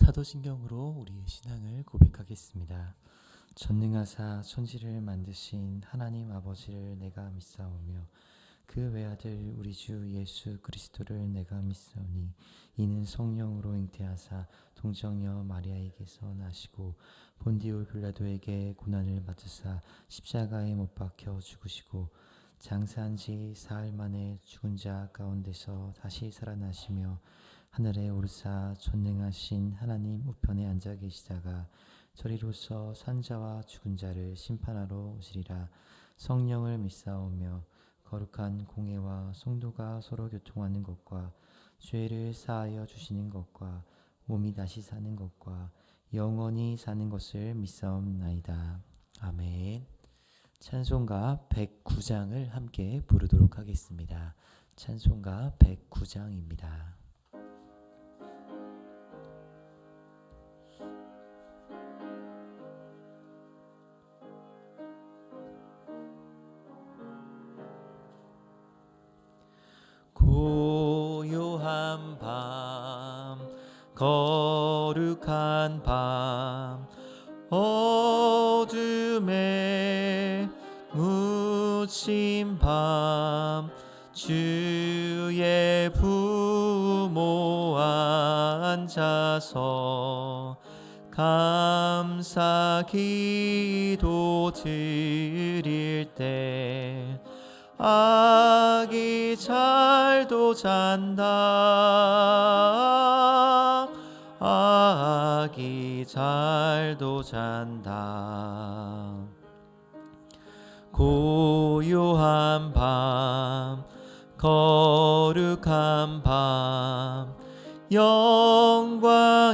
사도신경으로 우리의 신앙을 고백하겠습니다. 전능하사 천지를 만드신 하나님 아버지를 내가 믿사오며 그 외아들 우리 주 예수 그리스도를 내가 믿사오니 이는 성령으로 잉태하사 동정녀 마리아에게서 나시고 본디오 빌라도에게 고난을 받으사 십자가에 못 박혀 죽으시고 장사한 지 사흘 만에 죽은 자 가운데서 다시 살아나시며 하늘에 오르사 전능하신 하나님 우편에 앉아 계시다가 저리로서 산자와 죽은 자를 심판하러 오시리라. 성령을 믿사오며 거룩한 공회와 성도가 서로 교통하는 것과 죄를 사하여 주시는 것과 몸이 다시 사는 것과 영원히 사는 것을 믿사옵나이다. 아멘. 찬송가 109장을 함께 부르도록 하겠습니다. 찬송가 109장입니다. 고요한 밤 거룩한 밤 어둠에 묻힌 밤 주의 부모 앉아서 감사 기도 드릴 때 아기 잘도 잔다. 아기 잘도 잔다. 고요한 밤 거룩한 밤 영광이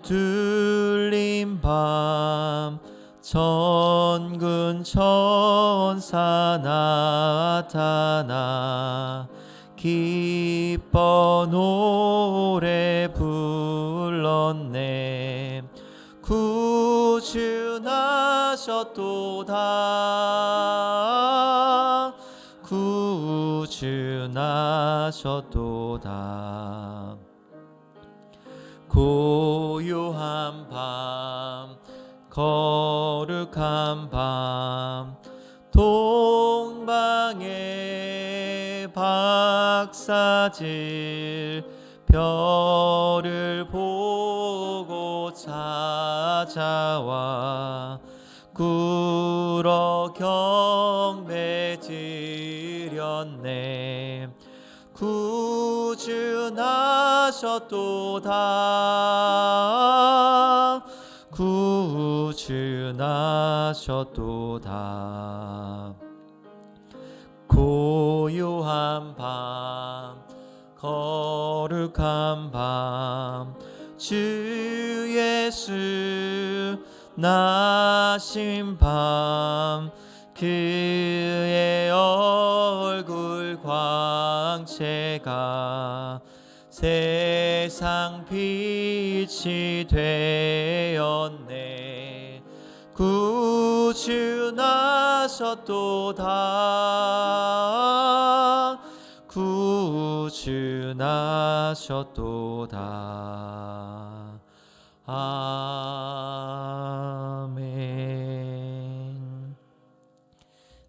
둘린 밤 천군 천사 나타나 기뻐 노래 불렀네. 구주나셨도다. 구주나셨도다. 고요한 밤 거룩한 밤 동방의 박사질 별을 보고 찾아와 꿇어 경배 드렸네. 구주나셨도다. 구주나셨도다. 고요한 밤 거룩한 밤 주 예수 나신 밤 그의 얼굴 광채가 세상 빛이 되었네. 구주나셨도다. 구주나셨도다. 아멘.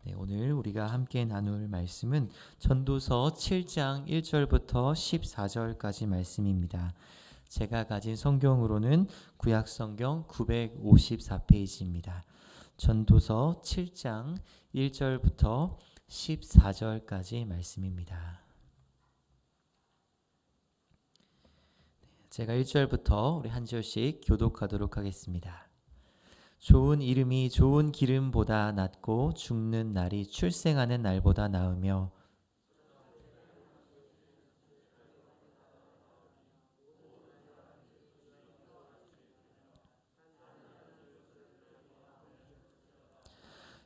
네, 오늘 우리가 함께 나눌 말씀은 전도서 7장 1절부터 14절까지 말씀입니다. 제가 가진 성경으로는 구약성경 954페이지입니다. 전도서 7장 1절부터 14절까지 말씀입니다. 제가 1절부터 우리 한 절씩 교독하도록 하겠습니다. 좋은 이름이 좋은 기름보다 낫고 죽는 날이 출생하는 날보다 나으며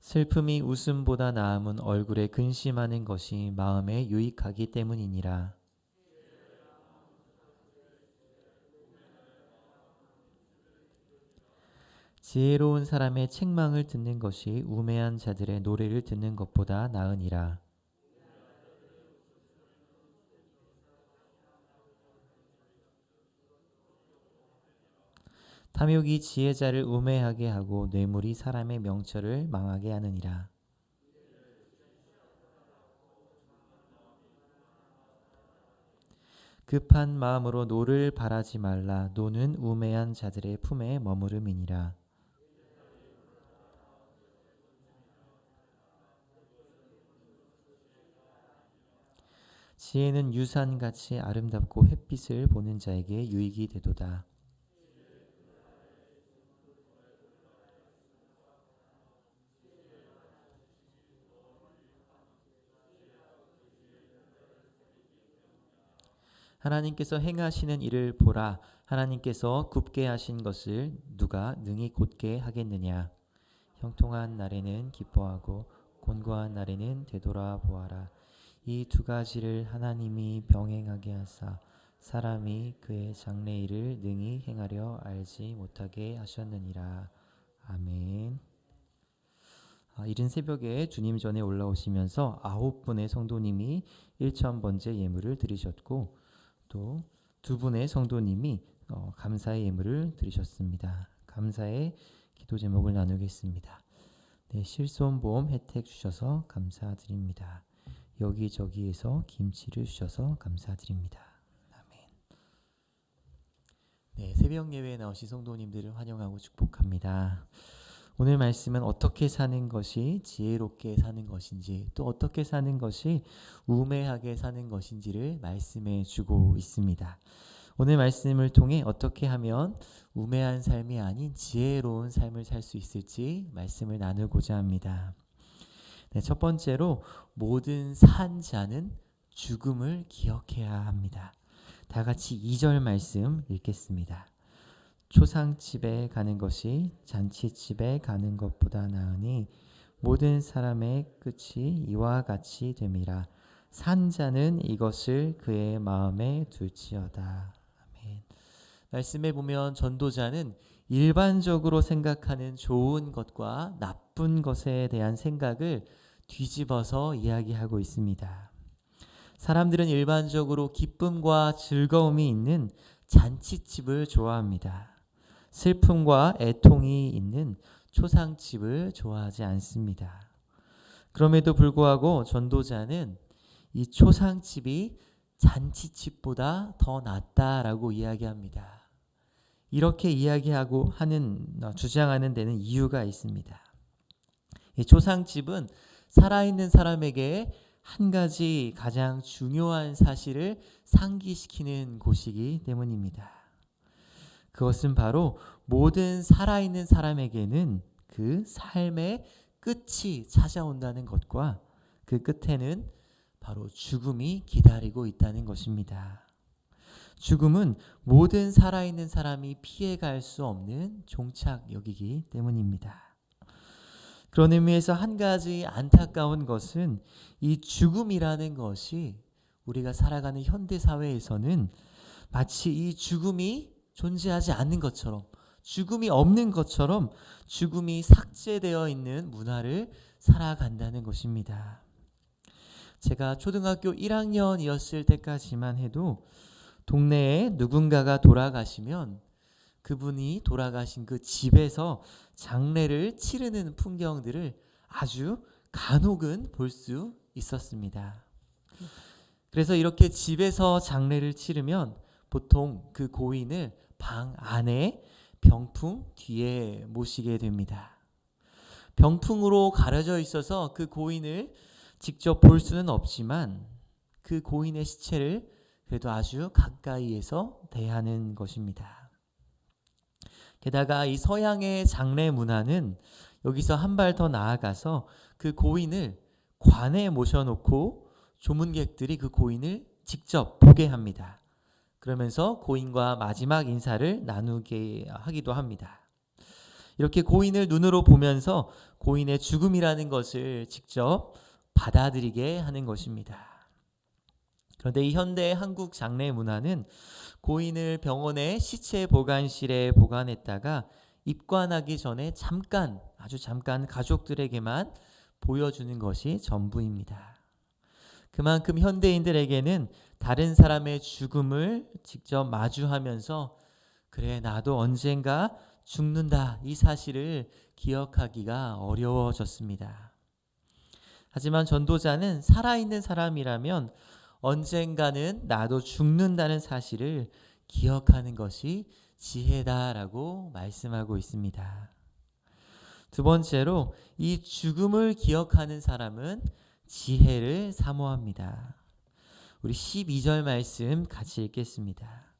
슬픔이 웃음보다 나음은 얼굴에 근심하는 것이 마음에 유익하기 때문이니라. 지혜로운 사람의 책망을 듣는 것이 우매한 자들의 노래를 듣는 것보다 나으니라. 탐욕이 지혜자를 우매하게 하고 뇌물이 사람의 명철을 망하게 하느니라. 급한 마음으로 노를 바라지 말라. 노는 우매한 자들의 품에 머무름이니라. 지혜는 유산같이 아름답고 햇빛을 보는 자에게 유익이 되도다. 하나님께서 행하시는 일을 보라. 하나님께서 굽게 하신 것을 누가 능히 곧게 하겠느냐. 형통한 날에는 기뻐하고 곤고한 날에는 되돌아보아라. 이 두 가지를 하나님이 병행하게 하사 사람이 그의 장래일을 능히 행하려 알지 못하게 하셨느니라. 아멘. 이른 새벽에 주님 전에 올라오시면서 9분의 성도님이 1,000번째 예물을 드리셨고 또 2분의 성도님이 감사의 예물을 드리셨습니다. 감사의 기도 제목을 나누겠습니다. 네, 실손보험 혜택 주셔서 감사드립니다. 여기저기에서 김치를 주셔서 감사드립니다. 아멘. 네, 새벽 예배에 나오신 성도님들을 환영하고 축복합니다. 오늘 말씀은 어떻게 사는 것이 지혜롭게 사는 것인지, 또 어떻게 사는 것이 우매하게 사는 것인지를 말씀해 주고 있습니다. 오늘 말씀을 통해 어떻게 하면 우매한 삶이 아닌 지혜로운 삶을 살 수 있을지 말씀을 나누고자 합니다. 네, 첫 번째로 모든 산 자는 죽음을 기억해야 합니다. 다 같이 2절 말씀 읽겠습니다. 초상집에 가는 것이 잔치집에 가는 것보다 나으니 모든 사람의 끝이 이와 같이 됨이라. 산 자는 이것을 그의 마음에 둘지어다. 아멘. 말씀에 보면 전도자는 일반적으로 생각하는 좋은 것과 나쁜 것에 대한 생각을 뒤집어서 이야기하고 있습니다. 사람들은 일반적으로 기쁨과 즐거움이 있는 잔치집을 좋아합니다. 슬픔과 애통이 있는 초상집을 좋아하지 않습니다. 그럼에도 불구하고 전도자는 이 초상집이 잔치집보다 더 낫다라고 이야기합니다. 이렇게 이야기하고 주장하는 데는 이유가 있습니다. 이 초상집은 살아있는 사람에게 한 가지 가장 중요한 사실을 상기시키는 곳이기 때문입니다. 그것은 바로 모든 살아있는 사람에게는 그 삶의 끝이 찾아온다는 것과 그 끝에는 바로 죽음이 기다리고 있다는 것입니다. 죽음은 모든 살아있는 사람이 피해갈 수 없는 종착역이기 때문입니다. 그런 의미에서 한 가지 안타까운 것은 이 죽음이라는 것이 우리가 살아가는 현대사회에서는 마치 이 죽음이 존재하지 않는 것처럼, 죽음이 없는 것처럼 죽음이 삭제되어 있는 문화를 살아간다는 것입니다. 제가 초등학교 1학년이었을 때까지만 해도 동네에 누군가가 돌아가시면 그분이 돌아가신 그 집에서 장례를 치르는 풍경들을 아주 간혹은 볼 수 있었습니다. 그래서 이렇게 집에서 장례를 치르면 보통 그 고인을 방 안에 병풍 뒤에 모시게 됩니다. 병풍으로 가려져 있어서 그 고인을 직접 볼 수는 없지만 그 고인의 시체를 그래도 아주 가까이에서 대하는 것입니다. 게다가 이 서양의 장례 문화는 여기서 한 발 더 나아가서 그 고인을 관에 모셔놓고 조문객들이 그 고인을 직접 보게 합니다. 그러면서 고인과 마지막 인사를 나누게 하기도 합니다. 이렇게 고인을 눈으로 보면서 고인의 죽음이라는 것을 직접 받아들이게 하는 것입니다. 그런데 이 현대 한국 장례 문화는 고인을 병원의 시체 보관실에 보관했다가 입관하기 전에 아주 잠깐 가족들에게만 보여주는 것이 전부입니다. 그만큼 현대인들에게는 다른 사람의 죽음을 직접 마주하면서 그래, 나도 언젠가 죽는다, 이 사실을 기억하기가 어려워졌습니다. 하지만 전도자는 살아있는 사람이라면 언젠가는 나도 죽는다는 사실을 기억하는 것이 지혜다라고 말씀하고 있습니다. 두 번째로, 이 죽음을 기억하는 사람은 지혜를 사모합니다. 우리 12절 말씀 같이 읽겠습니다.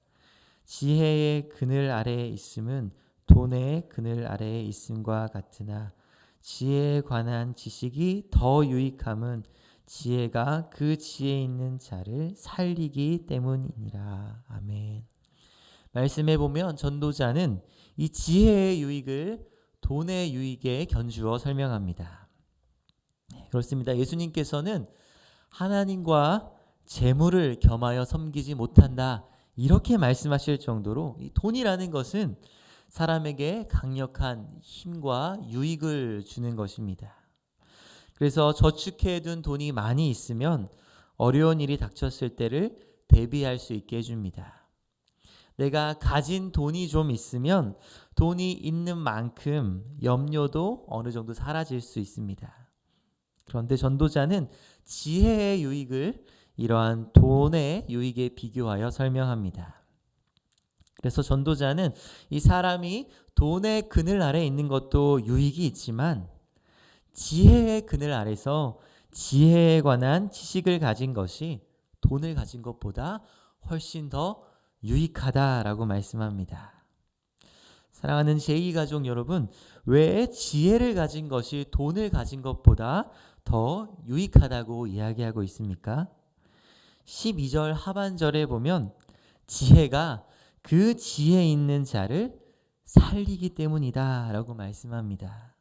지혜의 그늘 아래에 있음은 돈의 그늘 아래에 있음과 같으나 지혜에 관한 지식이 더 유익함은 지혜가 그 지혜 있는 자를 살리기 때문이니라. 아멘. 말씀해 보면 전도자는 이 지혜의 유익을 돈의 유익에 견주어 설명합니다. 그렇습니다. 예수님께서는 하나님과 재물을 겸하여 섬기지 못한다, 이렇게 말씀하실 정도로 이 돈이라는 것은 사람에게 강력한 힘과 유익을 주는 것입니다. 그래서 저축해둔 돈이 많이 있으면 어려운 일이 닥쳤을 때를 대비할 수 있게 해줍니다. 내가 가진 돈이 좀 있으면 돈이 있는 만큼 염려도 어느 정도 사라질 수 있습니다. 그런데 전도자는 지혜의 유익을 이러한 돈의 유익에 비교하여 설명합니다. 그래서 전도자는 이 사람이 돈의 그늘 아래 있는 것도 유익이 있지만 지혜의 그늘 아래서 지혜에 관한 지식을 가진 것이 돈을 가진 것보다 훨씬 더 유익하다라고 말씀합니다. 사랑하는 제2가족 여러분, 왜 지혜를 가진 것이 돈을 가진 것보다 더 유익하다고 이야기하고 있습니까? 12절 하반절에 보면 지혜가 그 지혜 있는 자를 살리기 때문이다 라고 말씀합니다.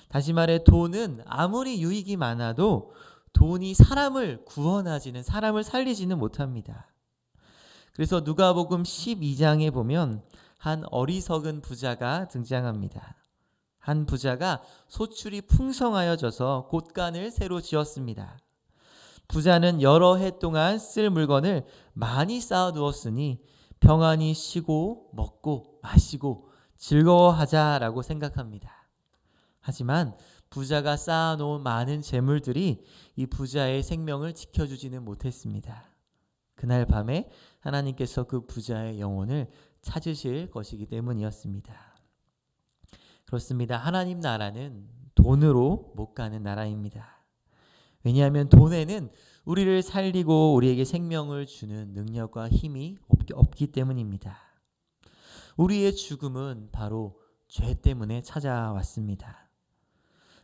다시 말해 돈은 아무리 유익이 많아도 돈이 사람을 구원하지는, 사람을 살리지는 못합니다. 그래서 누가복음 12장에 보면 한 어리석은 부자가 등장합니다. 한 부자가 소출이 풍성하여져서 곳간을 새로 지었습니다. 부자는 여러 해 동안 쓸 물건을 많이 쌓아두었으니 평안히 쉬고 먹고 마시고 즐거워하자라고 생각합니다. 하지만 부자가 쌓아놓은 많은 재물들이 이 부자의 생명을 지켜주지는 못했습니다. 그날 밤에 하나님께서 그 부자의 영혼을 찾으실 것이기 때문이었습니다. 그렇습니다. 하나님 나라는 돈으로 못 가는 나라입니다. 왜냐하면 돈에는 우리를 살리고 우리에게 생명을 주는 능력과 힘이 없기 때문입니다. 우리의 죽음은 바로 죄 때문에 찾아왔습니다.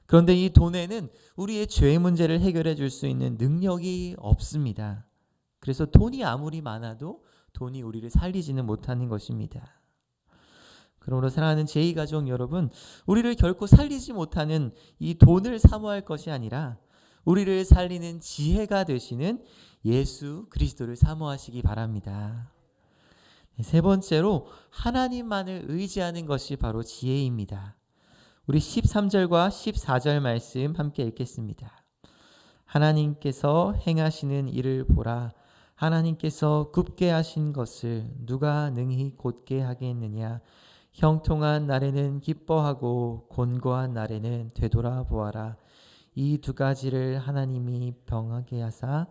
그런데 이 돈에는 우리의 죄 문제를 해결해 줄 수 있는 능력이 없습니다. 그래서 돈이 아무리 많아도 돈이 우리를 살리지는 못하는 것입니다. 그러므로 사랑하는 제2가족 여러분, 우리를 결코 살리지 못하는 이 돈을 사모할 것이 아니라 우리를 살리는 지혜가 되시는 예수 그리스도를 사모하시기 바랍니다. 세 번째로, 하나님만을 의지하는 것이 바로 지혜입니다. 우리 13절과 14절 말씀 함께 읽겠습니다. 하나님께서 행하시는 일을 보라. 하나님께서 굽게 하신 것을 누가 능히 곧게 하겠느냐. 형통한 날에는 기뻐하고 곤고한 날에는 되돌아보아라. 이 두 가지를 하나님이 병하게 하사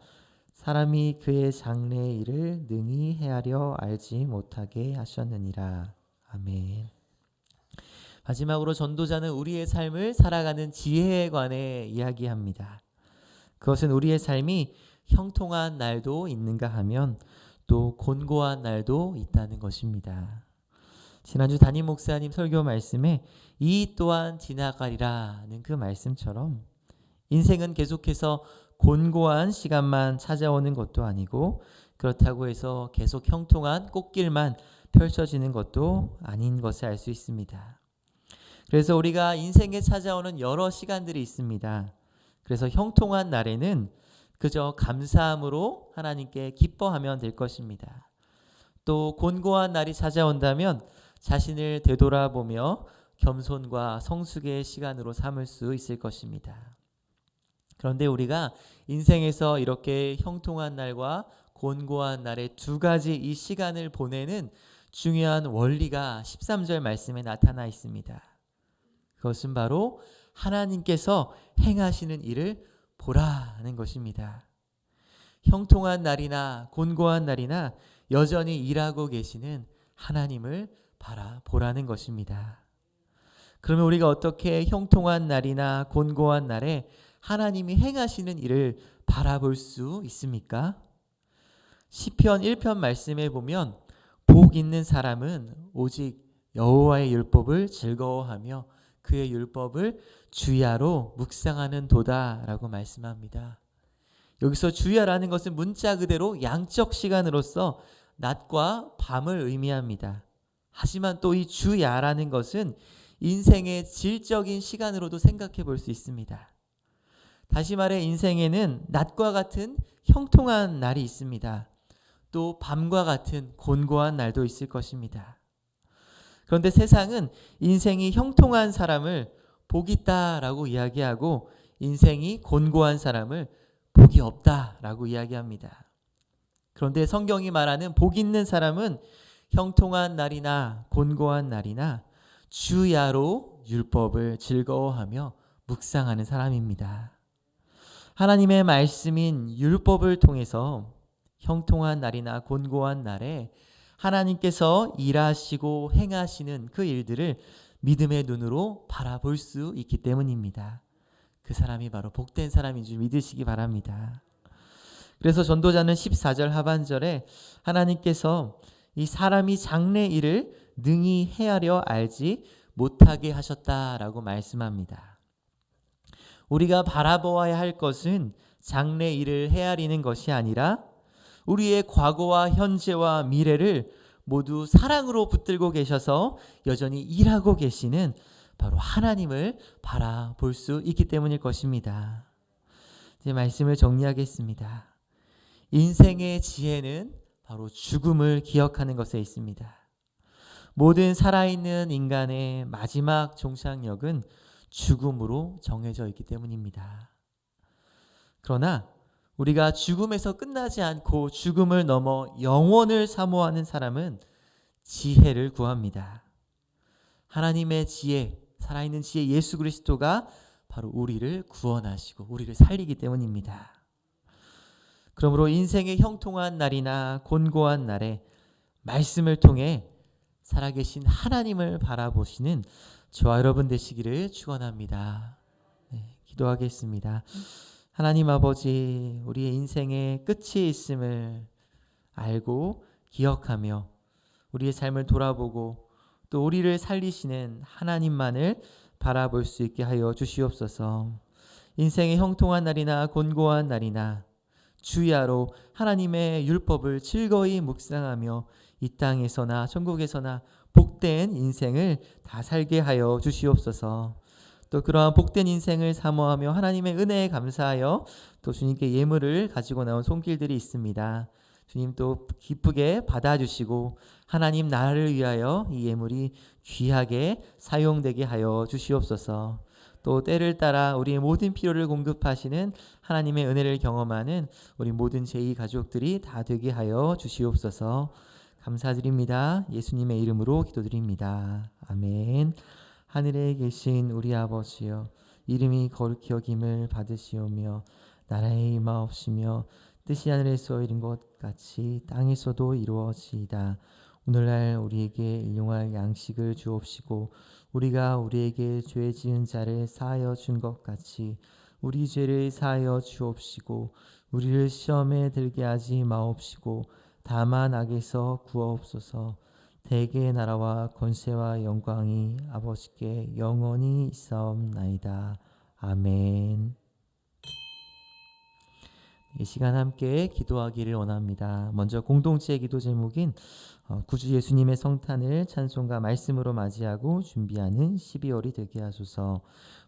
사람이 그의 장래의 일을 능히 헤아려 알지 못하게 하셨느니라. 아멘. 마지막으로 전도자는 우리의 삶을 살아가는 지혜에 관해 이야기합니다. 그것은 우리의 삶이 형통한 날도 있는가 하면 또 곤고한 날도 있다는 것입니다. 지난주 담임 목사님 설교 말씀에 이 또한 지나가리라는 그 말씀처럼 인생은 계속해서 곤고한 시간만 찾아오는 것도 아니고 그렇다고 해서 계속 형통한 꽃길만 펼쳐지는 것도 아닌 것을 알 수 있습니다. 그래서 우리가 인생에 찾아오는 여러 시간들이 있습니다. 그래서 형통한 날에는 그저 감사함으로 하나님께 기뻐하면 될 것입니다. 또 곤고한 날이 찾아온다면 자신을 되돌아보며 겸손과 성숙의 시간으로 삼을 수 있을 것입니다. 그런데 우리가 인생에서 이렇게 형통한 날과 곤고한 날의 두 가지 이 시간을 보내는 중요한 원리가 13절 말씀에 나타나 있습니다. 그것은 바로 하나님께서 행하시는 일을 보라는 것입니다. 형통한 날이나 곤고한 날이나 여전히 일하고 계시는 하나님을 바라보라는 것입니다. 그러면 우리가 어떻게 형통한 날이나 곤고한 날에 하나님이 행하시는 일을 바라볼 수 있습니까? 시편 1편 말씀에 보면 복 있는 사람은 오직 여호와의 율법을 즐거워하며 그의 율법을 주야로 묵상하는 도다라고 말씀합니다. 여기서 주야라는 것은 문자 그대로 양적 시간으로서 낮과 밤을 의미합니다. 하지만 또 이 주야라는 것은 인생의 질적인 시간으로도 생각해 볼 수 있습니다. 다시 말해 인생에는 낮과 같은 형통한 날이 있습니다. 또 밤과 같은 곤고한 날도 있을 것입니다. 그런데 세상은 인생이 형통한 사람을 복 있다라고 이야기하고 인생이 곤고한 사람을 복이 없다라고 이야기합니다. 그런데 성경이 말하는 복 있는 사람은 형통한 날이나 곤고한 날이나 주야로 율법을 즐거워하며 묵상하는 사람입니다. 하나님의 말씀인 율법을 통해서 형통한 날이나 곤고한 날에 하나님께서 일하시고 행하시는 그 일들을 믿음의 눈으로 바라볼 수 있기 때문입니다. 그 사람이 바로 복된 사람인 줄 믿으시기 바랍니다. 그래서 전도자는 14절 하반절에 하나님께서 이 사람이 장래 일을 능히 헤아려 알지 못하게 하셨다라고 말씀합니다. 우리가 바라보아야 할 것은 장래 일을 헤아리는 것이 아니라 우리의 과거와 현재와 미래를 모두 사랑으로 붙들고 계셔서 여전히 일하고 계시는 바로 하나님을 바라볼 수 있기 때문일 것입니다. 이제 말씀을 정리하겠습니다. 인생의 지혜는 바로 죽음을 기억하는 것에 있습니다. 모든 살아있는 인간의 마지막 종착역은 죽음으로 정해져 있기 때문입니다. 그러나 우리가 죽음에서 끝나지 않고 죽음을 넘어 영원을 사모하는 사람은 지혜를 구합니다. 하나님의 지혜, 살아있는 지혜 예수 그리스도가 바로 우리를 구원하시고 우리를 살리기 때문입니다. 그러므로 인생의 형통한 날이나 곤고한 날에 말씀을 통해 살아계신 하나님을 바라보시는 저와 여러분 되시기를 축원합니다. 기도하겠습니다. 하나님 아버지, 우리의 인생의 끝이 있음을 알고 기억하며 우리의 삶을 돌아보고 또 우리를 살리시는 하나님만을 바라볼 수 있게 하여 주시옵소서. 인생의 형통한 날이나 곤고한 날이나 주야로 하나님의 율법을 즐거이 묵상하며 이 땅에서나 천국에서나 복된 인생을 다 살게 하여 주시옵소서. 또 그러한 복된 인생을 사모하며 하나님의 은혜에 감사하여 또 주님께 예물을 가지고 나온 손길들이 있습니다. 주님 또 기쁘게 받아주시고 하나님 나라를 위하여 이 예물이 귀하게 사용되게 하여 주시옵소서. 또 때를 따라 우리의 모든 필요를 공급하시는 하나님의 은혜를 경험하는 우리 모든 제2 가족들이 다 되게 하여 주시옵소서. 감사드립니다. 예수님의 이름으로 기도드립니다. 아멘. 하늘에 계신 우리 아버지여, 이름이 거룩히 여김을 받으시오며 나라의 임하옵시며 뜻이 하늘에서 이룬 것 같이 땅에서도 이루어지이다. 오늘날 우리에게 일용할 양식을 주옵시고 우리가 우리에게 죄 지은 자를 사하여 준 것 같이 우리 죄를 사하여 주옵시고 우리를 시험에 들게 하지 마옵시고 다만 악에서 구하옵소서. 대개의 나라와 권세와 영광이 아버지께 영원히 있사옵나이다. 아멘. 이 시간 함께 기도하기를 원합니다. 먼저 공동체 기도 제목인 구주 예수님의 성탄을 찬송과 말씀으로 맞이하고 준비하는 12월이 되게 하소서.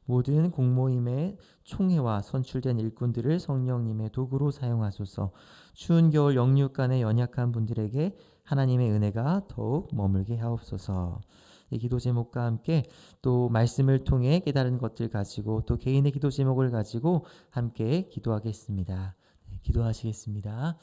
모든 공모임의 총회와 선출된 일꾼들을 성령님의 도구로 사용하소서. 추운 겨울 영육간에 연약한 분들에게 하나님의 은혜가 더욱 머물게 하옵소서. 이 기도 제목과 함께 또 말씀을 통해 깨달은 것들 가지고 또 개인의 기도 제목을 가지고 함께 기도하겠습니다. 기도하시겠습니다.